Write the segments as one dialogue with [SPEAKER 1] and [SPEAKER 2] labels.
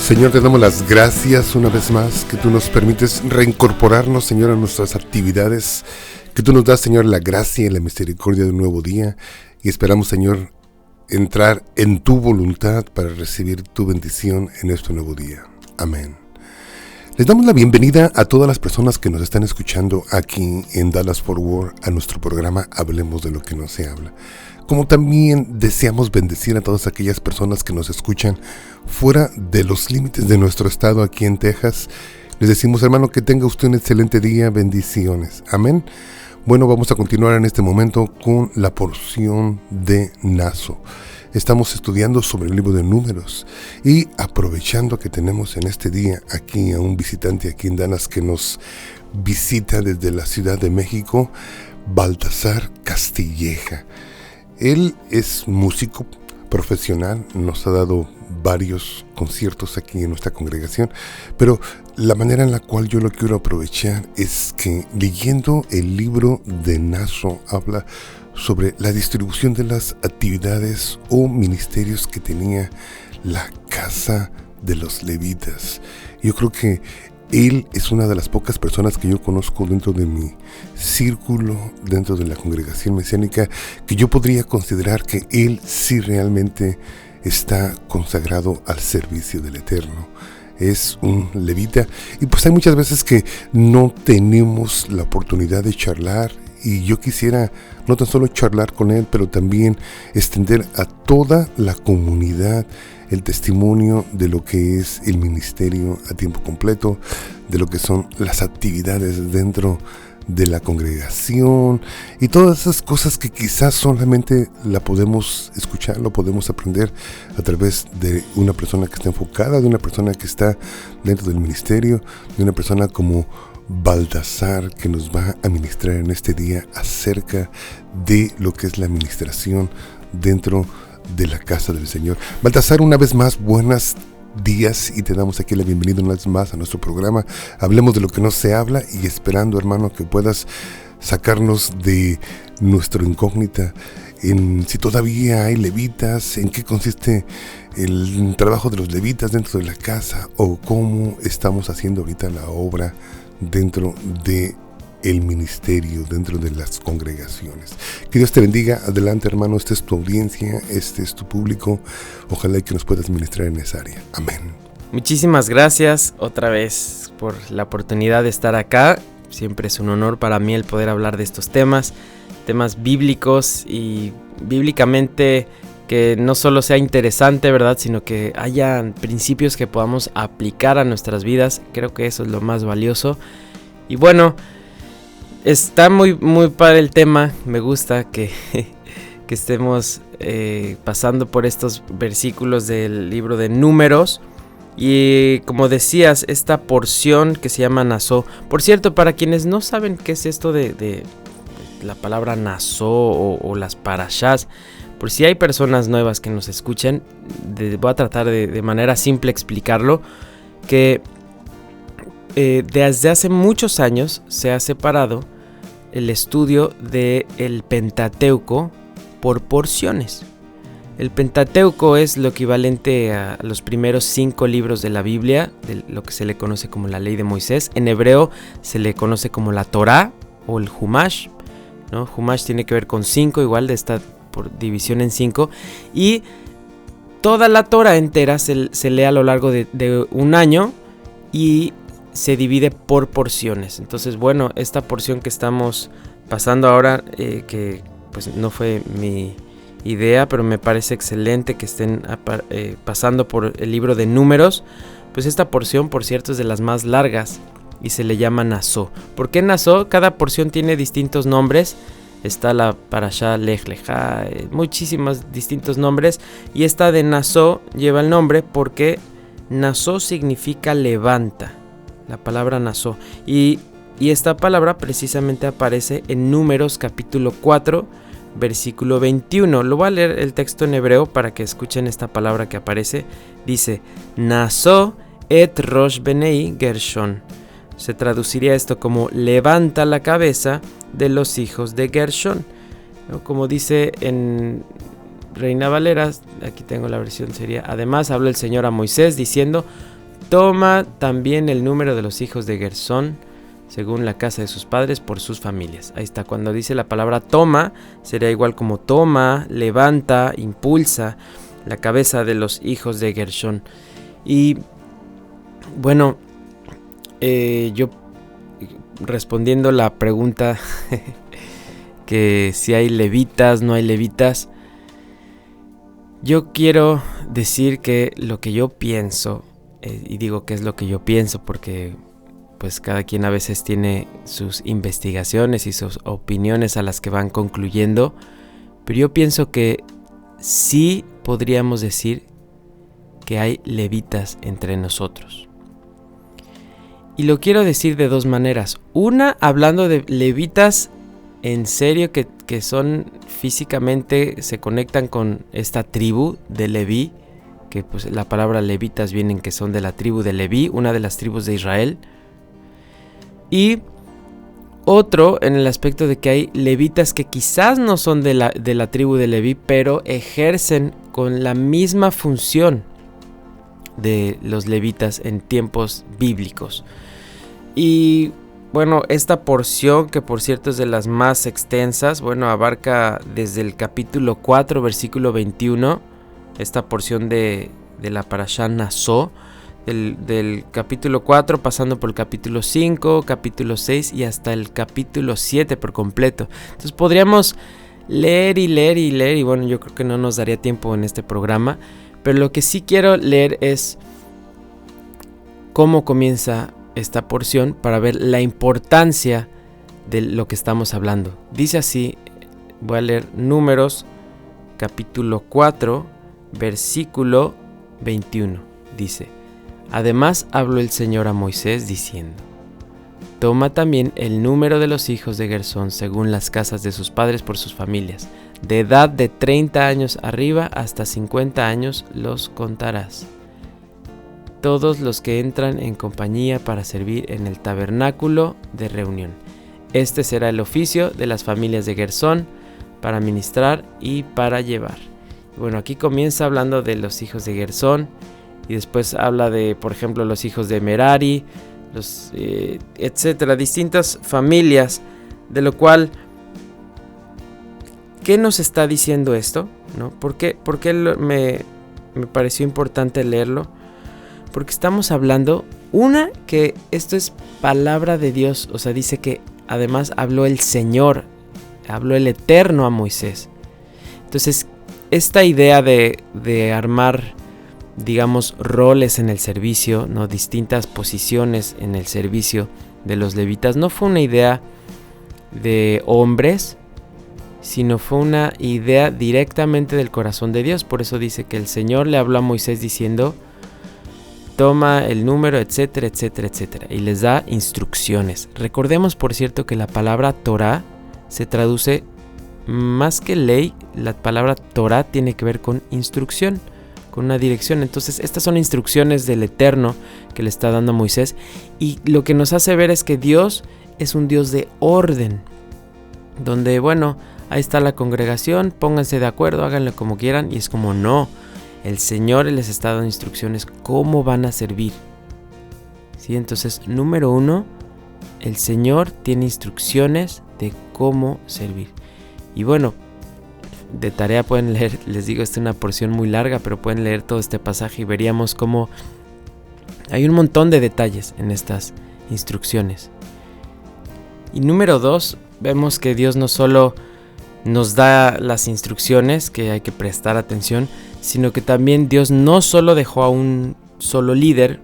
[SPEAKER 1] Señor, te damos las gracias una vez más, que tú nos permites reincorporarnos, Señor, a nuestras actividades, que tú nos das, Señor, la gracia y la misericordia de un nuevo día, y esperamos, Señor, entrar en tu voluntad para recibir tu bendición en este nuevo día. Amén. Les damos la bienvenida a todas las personas que nos están escuchando aquí en Dallas Fort Worth a nuestro programa Hablemos de lo que no se habla. Como también deseamos bendecir a todas aquellas personas que nos escuchan fuera de los límites de nuestro estado aquí en Texas. Les decimos, hermano, que tenga usted un excelente día. Bendiciones. Amén. Bueno, vamos a continuar en este momento con la porción de Naso. Estamos estudiando sobre el libro de Números y aprovechando que tenemos en este día aquí a un visitante aquí en Dallas que nos visita desde la Ciudad de México, Baltasar Castilleja. Él es músico profesional, nos ha dado varios conciertos aquí en nuestra congregación, pero la manera en la cual yo lo quiero aprovechar es que leyendo el libro de Naso habla sobre la distribución de las actividades o ministerios que tenía la casa de los levitas. Yo creo que él es una de las pocas personas que yo conozco dentro de mi círculo, dentro de la congregación mesiánica, que yo podría considerar que él sí realmente está consagrado al servicio del Eterno. Es un levita y pues hay muchas veces que no tenemos la oportunidad de charlar, y yo quisiera no tan solo charlar con él, pero también extender a toda la comunidad el testimonio de lo que es el ministerio a tiempo completo, de lo que son las actividades dentro de la congregación y todas esas cosas que quizás solamente la podemos escuchar, lo podemos aprender a través de una persona que está enfocada, de una persona que está dentro del ministerio, de una persona como Baltasar, que nos va a ministrar en este día acerca de lo que es la administración dentro de la casa del Señor. Baltasar, una vez más, buenos días, y te damos aquí la bienvenida una vez más a nuestro programa. Hablemos de lo que no se habla, y esperando, hermano, que puedas sacarnos de nuestra incógnita en si todavía hay levitas, en qué consiste el trabajo de los levitas dentro de la casa, o cómo estamos haciendo ahorita la obra dentro de el ministerio, dentro de las congregaciones. Que Dios te bendiga. Adelante, hermano. Esta es tu audiencia, este es tu público. Ojalá que nos puedas ministrar en esa área. Amén.
[SPEAKER 2] Muchísimas gracias otra vez por la oportunidad de estar acá. Siempre es un honor para mí el poder hablar de estos temas bíblicos, y bíblicamente que no solo sea interesante, ¿verdad?, sino que haya principios que podamos aplicar a nuestras vidas. Creo que eso es lo más valioso. Y bueno, está muy padre el tema. Me gusta que estemos pasando por estos versículos del libro de Números. Y como decías, esta porción que se llama Naso. Por cierto, para quienes no saben qué es esto de la palabra Naso o las parashás, por si hay personas nuevas que nos escuchen, voy a tratar de manera simple explicarlo, que desde hace muchos años se ha separado el estudio del Pentateuco por porciones. El Pentateuco es lo equivalente a los primeros 5 libros de la Biblia, de lo que se le conoce como la ley de Moisés. En hebreo se le conoce como la Torá o el Humash, ¿no? Humash tiene que ver con 5, igual de esta por división en 5, y toda la Torá entera se lee a lo largo de un año y se divide por porciones. Entonces, bueno, esta porción que estamos pasando ahora, que pues no fue mi idea, pero me parece excelente que estén pasando por el libro de Números, pues esta porción, por cierto, es de las más largas y se le llama Naso. ¿Por qué Naso? Cada porción tiene distintos nombres. Está la Parashá Lech Lechá, muchísimos distintos nombres, y esta de Naso lleva el nombre porque Naso significa levanta, la palabra Naso, y esta palabra precisamente aparece en Números capítulo 4, versículo 21. Lo voy a leer el texto en hebreo para que escuchen esta palabra que aparece. Dice, Naso et Rosh Benei Gershon. Se traduciría esto como levanta la cabeza de los hijos de Gershon. Como dice en Reina Valera, aquí tengo la versión, sería: además habló el Señor a Moisés diciendo: toma también el número de los hijos de Gersón, según la casa de sus padres, por sus familias. Ahí está, cuando dice la palabra toma, sería igual como toma, levanta, impulsa la cabeza de los hijos de Gersón. Y bueno, yo respondiendo la pregunta que si hay levitas, no hay levitas, yo quiero decir que lo que yo pienso, y digo que es lo que yo pienso porque pues cada quien a veces tiene sus investigaciones y sus opiniones a las que van concluyendo, pero yo pienso que sí podríamos decir que hay levitas entre nosotros. Y lo quiero decir de dos maneras. Una, hablando de levitas en serio que son físicamente, se conectan con esta tribu de Leví, que pues la palabra levitas vienen que son de la tribu de Leví, una de las tribus de Israel. Y otro en el aspecto de que hay levitas que quizás no son de la tribu de Leví, pero ejercen con la misma función de los levitas en tiempos bíblicos. Y bueno, esta porción, que por cierto es de las más extensas, bueno, abarca desde el capítulo 4, versículo 21, esta porción de la parashá Naso, del capítulo 4, pasando por el capítulo 5, capítulo 6 y hasta el capítulo 7 por completo. Entonces podríamos leer y bueno, yo creo que no nos daría tiempo en este programa, pero lo que sí quiero leer es cómo comienza esta porción para ver la importancia de lo que estamos hablando. Dice así, voy a leer Números, capítulo 4, versículo 21. Dice: además habló el Señor a Moisés diciendo: toma también el número de los hijos de Gersón según las casas de sus padres por sus familias. De edad de 30 años arriba hasta 50 años los contarás. Todos los que entran en compañía para servir en el tabernáculo de reunión. Este será el oficio de las familias de Gersón para ministrar y para llevar. Bueno, aquí comienza hablando de los hijos de Gersón y después habla de, por ejemplo, los hijos de Merari, etcétera, distintas familias, de lo cual, ¿qué nos está diciendo esto? ¿No? ¿Por qué me pareció importante leerlo? Porque estamos hablando, que esto es palabra de Dios, o sea, dice que además habló el Señor, habló el Eterno a Moisés. Entonces, esta idea de armar, digamos, roles en el servicio, ¿no? Distintas posiciones en el servicio de los levitas, no fue una idea de hombres, sino fue una idea directamente del corazón de Dios. Por eso dice que el Señor le habló a Moisés diciendo: toma el número, etcétera, etcétera, etcétera, y les da instrucciones. Recordemos, por cierto, que la palabra Torah se traduce más que ley. La palabra Torah tiene que ver con instrucción, con una dirección. Entonces, estas son instrucciones del Eterno que le está dando a Moisés, y lo que nos hace ver es que Dios es un Dios de orden, donde, bueno, ahí está la congregación, pónganse de acuerdo, háganlo como quieran, y es como no. El Señor les está dando instrucciones cómo van a servir. ¿Sí? Entonces, número 1, el Señor tiene instrucciones de cómo servir. Y bueno, de tarea pueden leer, les digo, esta es una porción muy larga, pero pueden leer todo este pasaje y veríamos cómo hay un montón de detalles en estas instrucciones. Y número 2, vemos que Dios no solo nos da las instrucciones, que hay que prestar atención, sino que también Dios no solo dejó a un solo líder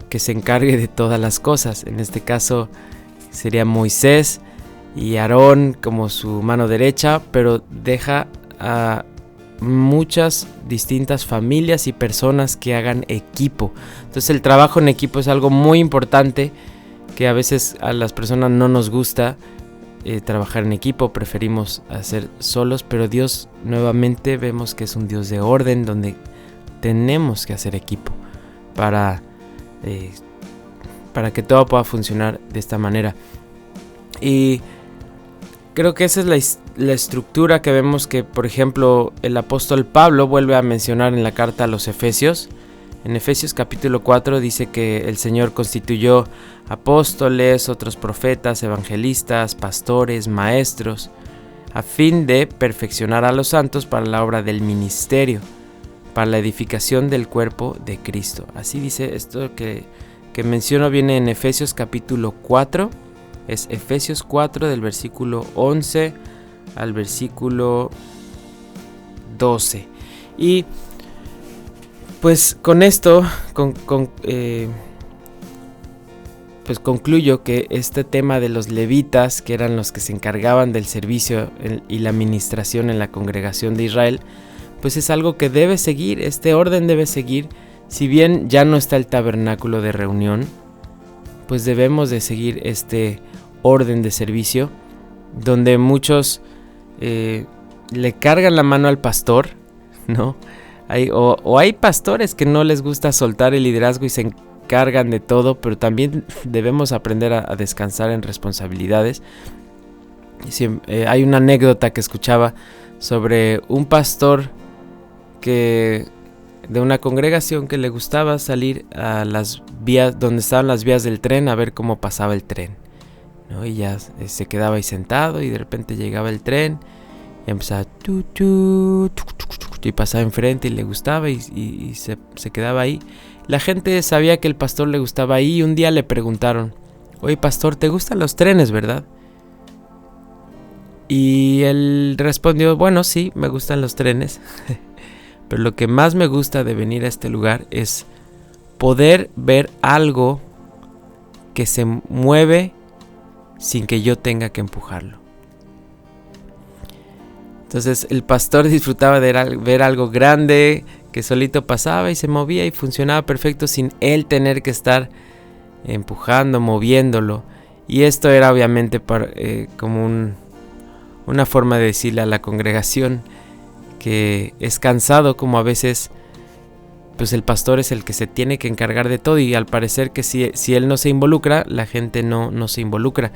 [SPEAKER 2] que se encargue de todas las cosas. En este caso sería Moisés y Aarón como su mano derecha, pero deja a muchas distintas familias y personas que hagan equipo. Entonces el trabajo en equipo es algo muy importante que a veces a las personas no nos gusta. Trabajar en equipo, preferimos hacer solos, pero Dios nuevamente vemos que es un Dios de orden, donde tenemos que hacer equipo para que todo pueda funcionar de esta manera. Y creo que esa es la estructura que vemos que, por ejemplo, el apóstol Pablo vuelve a mencionar en la carta a los Efesios, En Efesios capítulo 4 dice que el Señor constituyó apóstoles, otros profetas, evangelistas, pastores, maestros, a fin de perfeccionar a los santos para la obra del ministerio, para la edificación del cuerpo de Cristo. Así dice esto que menciono, viene en Efesios capítulo 4, es Efesios 4 del versículo 11 al versículo 12. Y pues con esto pues concluyo que este tema de los levitas, que eran los que se encargaban del servicio y la administración en la congregación de Israel, pues es algo que debe seguir, este orden debe seguir. Si bien ya no está el tabernáculo de reunión, pues debemos de seguir este orden de servicio, donde muchos le cargan la mano al pastor, ¿no? Hay pastores que no les gusta soltar el liderazgo y se encargan de todo, pero también debemos aprender a descansar en responsabilidades. Hay una anécdota que escuchaba sobre un pastor de una congregación que le gustaba salir a las vías donde estaban las vías del tren a ver cómo pasaba el tren, ¿no? Y ya se quedaba ahí sentado y de repente llegaba el tren y empezaba y pasaba enfrente y le gustaba y se quedaba ahí. La gente sabía que el pastor le gustaba ahí y un día le preguntaron: oye, pastor, ¿te gustan los trenes, verdad? Y él respondió: bueno, sí, me gustan los trenes. Pero lo que más me gusta de venir a este lugar es poder ver algo que se mueve sin que yo tenga que empujarlo. Entonces el pastor disfrutaba de ver algo grande que solito pasaba y se movía y funcionaba perfecto sin él tener que estar empujando, moviéndolo. Y esto era obviamente como una forma de decirle a la congregación que es cansado, como a veces pues el pastor es el que se tiene que encargar de todo, y al parecer que si él no se involucra, la gente no se involucra.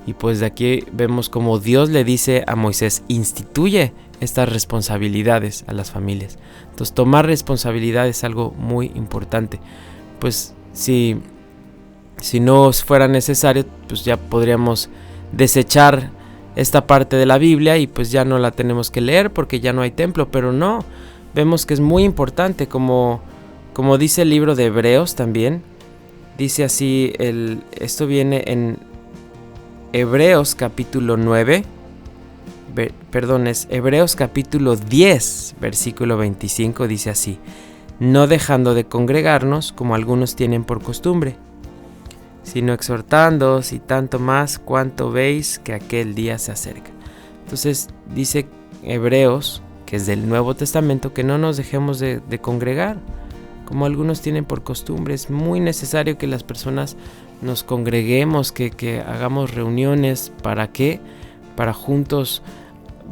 [SPEAKER 2] Y pues de aquí vemos como Dios le dice a Moisés: instituye estas responsabilidades a las familias. Entonces tomar responsabilidad es algo muy importante. Pues si no fuera necesario, pues ya podríamos desechar esta parte de la Biblia y pues ya no la tenemos que leer porque ya no hay templo. Pero no, vemos que es muy importante, como dice el libro de Hebreos también. Dice así, esto viene en Hebreos capítulo 9, es Hebreos capítulo 10, versículo 25, dice así: no dejando de congregarnos como algunos tienen por costumbre, sino exhortándoos, y tanto más cuanto veis que aquel día se acerca. Entonces dice Hebreos, que es del Nuevo Testamento, que no nos dejemos de congregar como algunos tienen por costumbre. Es muy necesario que las personas nos congreguemos, que hagamos reuniones. ¿Para qué? Para juntos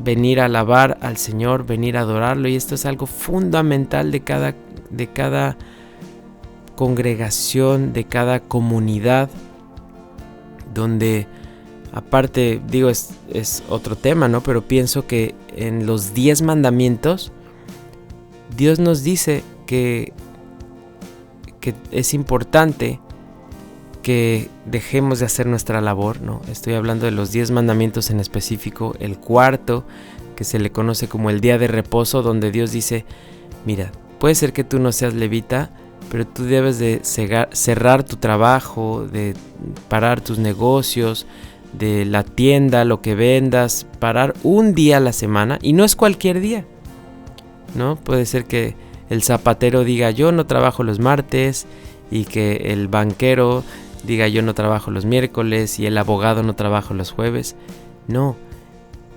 [SPEAKER 2] venir a alabar al Señor, venir a adorarlo. Y esto es algo fundamental de cada congregación, de cada comunidad, donde aparte, digo, es otro tema, ¿no? Pero pienso que en los 10 mandamientos Dios nos dice que es importante que dejemos de hacer nuestra labor, ¿no? Estoy hablando de los 10 mandamientos en específico, el cuarto, que se le conoce como el día de reposo, donde Dios dice: mira, puede ser que tú no seas levita, pero tú debes de cerrar tu trabajo, de parar tus negocios, de la tienda, lo que vendas, parar un día a la semana, y no es cualquier día, ¿no? Puede ser que el zapatero diga: yo no trabajo los martes, y que el banquero diga: yo no trabajo los miércoles, y el abogado no trabaja los jueves. No,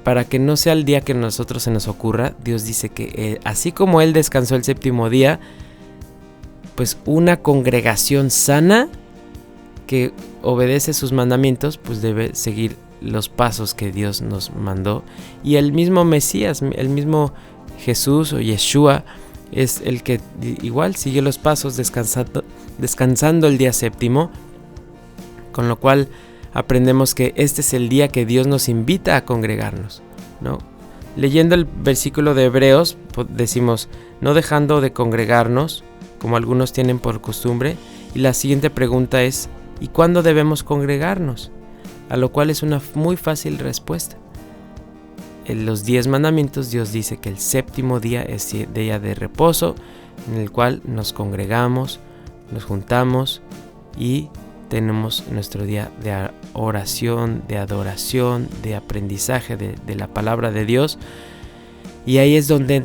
[SPEAKER 2] para que no sea el día que a nosotros se nos ocurra, Dios dice que así como Él descansó el séptimo día, pues una congregación sana que obedece sus mandamientos, pues debe seguir los pasos que Dios nos mandó. Y el mismo Mesías, el mismo Jesús o Yeshua, es el que igual siguió los pasos descansando el día séptimo, con lo cual aprendemos que este es el día que Dios nos invita a congregarnos, ¿no? Leyendo el versículo de Hebreos decimos: no dejando de congregarnos como algunos tienen por costumbre. Y la siguiente pregunta es, ¿y cuándo debemos congregarnos? A lo cual es una muy fácil respuesta. En los 10 mandamientos Dios dice que el séptimo día es día de reposo, en el cual nos congregamos, nos juntamos y tenemos nuestro día de oración, de adoración, de aprendizaje de la palabra de Dios. Y ahí es donde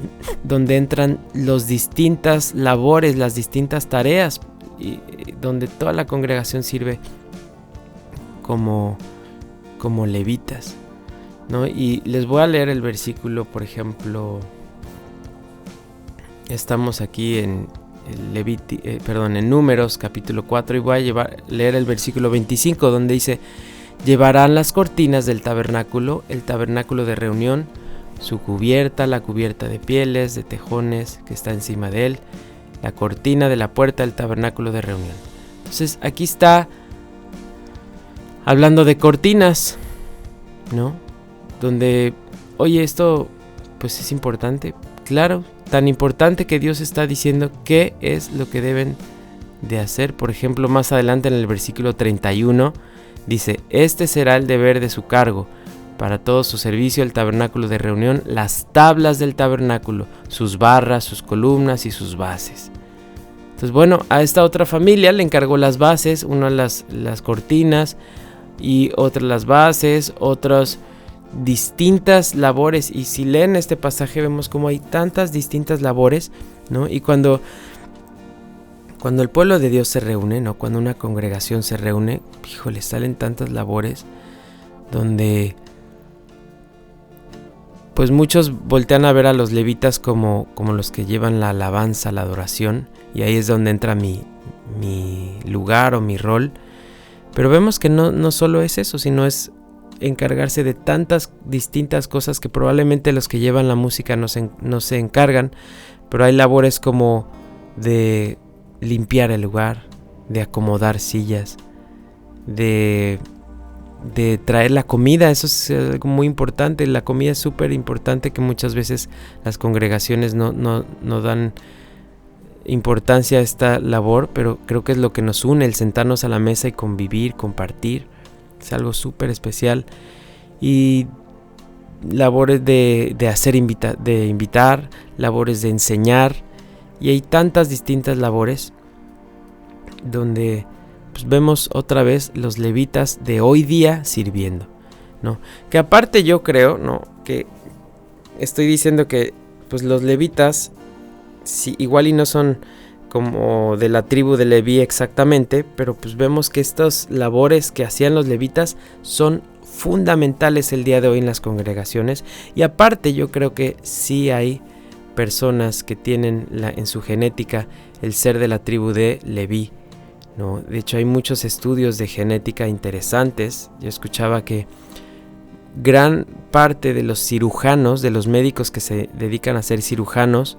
[SPEAKER 2] entran las distintas labores, las distintas tareas, y donde toda la congregación sirve como levitas, ¿no? Y les voy a leer el versículo, por ejemplo, estamos aquí en Números capítulo 4 y voy a leer el versículo 25, donde dice: llevarán las cortinas del tabernáculo, el tabernáculo de reunión, su cubierta, la cubierta de pieles, de tejones que está encima de él, la cortina de la puerta del tabernáculo de reunión. Entonces aquí está hablando de cortinas, ¿no? Donde, oye, esto pues es importante, claro, tan importante que Dios está diciendo qué es lo que deben de hacer. Por ejemplo, más adelante en el versículo 31 dice: este será el deber de su cargo, para todo su servicio el tabernáculo de reunión, las tablas del tabernáculo, sus barras, sus columnas y sus bases. Entonces, bueno, a esta otra familia le encargó las bases, una las cortinas y otra las bases, otras distintas labores. Y si leen este pasaje vemos cómo hay tantas distintas labores, ¿no? Y cuando el pueblo de Dios se reúne, ¿no? Cuando una congregación se reúne, híjole, salen tantas labores donde pues muchos voltean a ver a los levitas como los que llevan la alabanza, la adoración, y ahí es donde entra mi lugar o mi rol. Pero vemos que no solo es eso, sino es encargarse de tantas distintas cosas que probablemente los que llevan la música no se encargan, pero hay labores como de limpiar el lugar, de acomodar sillas, de traer la comida. Eso es algo muy importante. La comida es súper importante, que muchas veces las congregaciones no dan importancia a esta labor, pero creo que es lo que nos une, el sentarnos a la mesa y convivir, compartir. Es algo súper especial. Y labores de invitar, labores de enseñar, y hay tantas distintas labores donde pues vemos otra vez los levitas de hoy día sirviendo, ¿no? Que aparte yo creo, ¿no?, que estoy diciendo que pues los levitas, sí, igual y no son como de la tribu de Leví exactamente, pero pues vemos que estas labores que hacían los levitas son fundamentales el día de hoy en las congregaciones. Y aparte yo creo que sí hay personas que tienen en su genética el ser de la tribu de Leví, ¿no? De hecho hay muchos estudios de genética interesantes. Yo escuchaba que gran parte de los cirujanos, de los médicos que se dedican a ser cirujanos,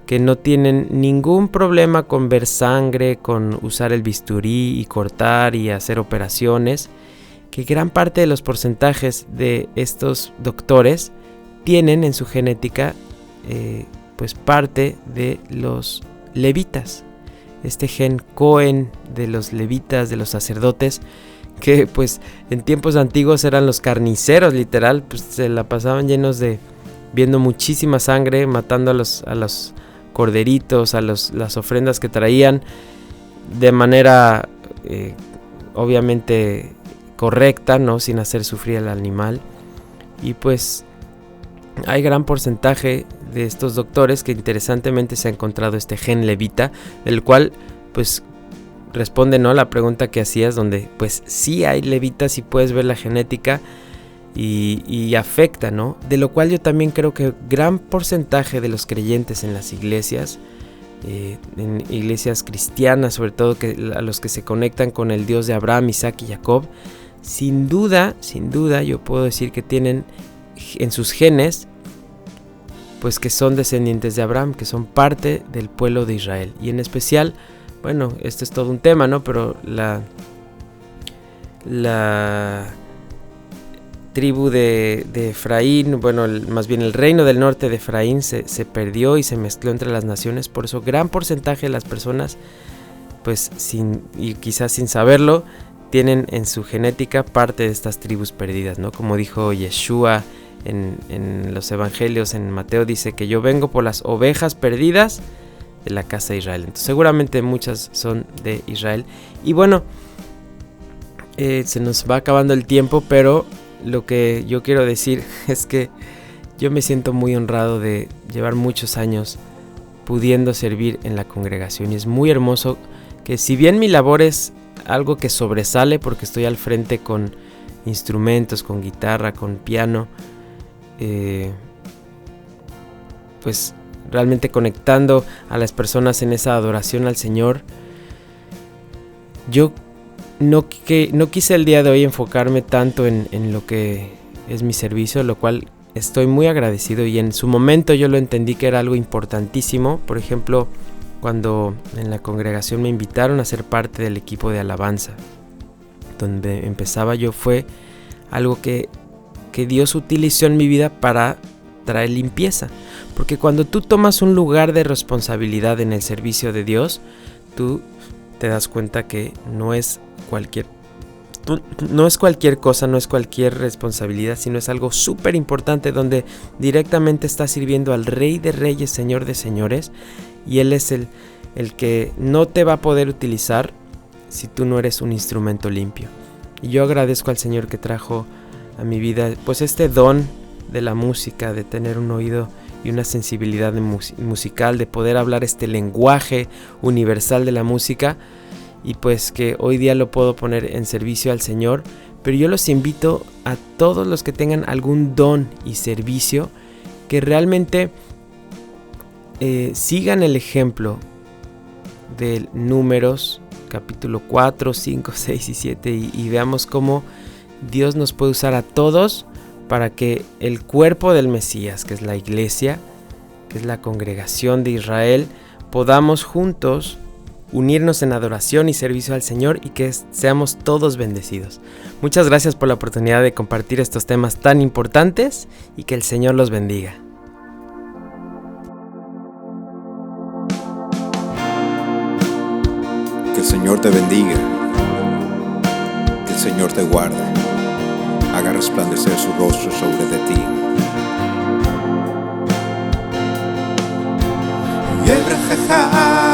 [SPEAKER 2] que no tienen ningún problema con ver sangre, con usar el bisturí y cortar y hacer operaciones, que gran parte de los porcentajes de estos doctores tienen en su genética pues parte de los levitas, este gen Cohen de los levitas, de los sacerdotes, que pues en tiempos antiguos eran los carniceros, literal, pues se la pasaban llenos de viendo muchísima sangre, matando a los corderitos, a las ofrendas que traían de manera obviamente correcta, ¿no?, sin hacer sufrir al animal. Y pues hay gran porcentaje de estos doctores que interesantemente se ha encontrado este gen levita, del cual pues responde, ¿no?, a la pregunta que hacías, donde pues sí hay levitas y puedes ver la genética y afecta, ¿no? De lo cual yo también creo que gran porcentaje de los creyentes en las iglesias, en iglesias cristianas sobre todo, a los que se conectan con el Dios de Abraham, Isaac y Jacob, sin duda yo puedo decir que tienen en sus genes pues que son descendientes de Abraham, que son parte del pueblo de Israel. Y en especial, bueno, esto es todo un tema, ¿no?, pero tribu de Efraín, bueno, más bien el reino del norte de Efraín se perdió y se mezcló entre las naciones. Por eso gran porcentaje de las personas, pues y quizás sin saberlo, tienen en su genética parte de estas tribus perdidas, ¿no? Como dijo Yeshua en los evangelios, en Mateo dice que yo vengo por las ovejas perdidas de la casa de Israel. Entonces seguramente muchas son de Israel. Y bueno, se nos va acabando el tiempo, pero lo que yo quiero decir es que yo me siento muy honrado de llevar muchos años pudiendo servir en la congregación. Y es muy hermoso que, si bien mi labor es algo que sobresale porque estoy al frente con instrumentos, con guitarra, con piano, pues realmente conectando a las personas en esa adoración al Señor, yo no quise el día de hoy enfocarme tanto en lo que es mi servicio, lo cual estoy muy agradecido, y en su momento yo lo entendí que era algo importantísimo. Por ejemplo, cuando en la congregación me invitaron a ser parte del equipo de alabanza, donde empezaba yo, fue algo que Dios utilizó en mi vida para traer limpieza. Porque cuando tú tomas un lugar de responsabilidad en el servicio de Dios, tú te das cuenta que no es cualquier cosa, no es cualquier responsabilidad, sino es algo súper importante, donde directamente estás sirviendo al Rey de Reyes, Señor de Señores, y Él es el que no te va a poder utilizar si tú no eres un instrumento limpio. Y yo agradezco al Señor que trajo a mi vida pues este don de la música, de tener un oído y una sensibilidad musical, de poder hablar este lenguaje universal de la música, y pues que hoy día lo puedo poner en servicio al Señor. Pero yo los invito a todos los que tengan algún don y servicio, que realmente sigan el ejemplo de Números capítulo 4, 5, 6 y 7 y veamos cómo Dios nos puede usar a todos para que el cuerpo del Mesías, que es la iglesia, que es la congregación de Israel, podamos juntos unirnos en adoración y servicio al Señor, y que seamos todos bendecidos. Muchas gracias por la oportunidad de compartir estos temas tan importantes, y que el Señor los bendiga.
[SPEAKER 3] Que el Señor te bendiga, que el Señor te guarde, haga resplandecer su rostro sobre de ti. Yebrajecha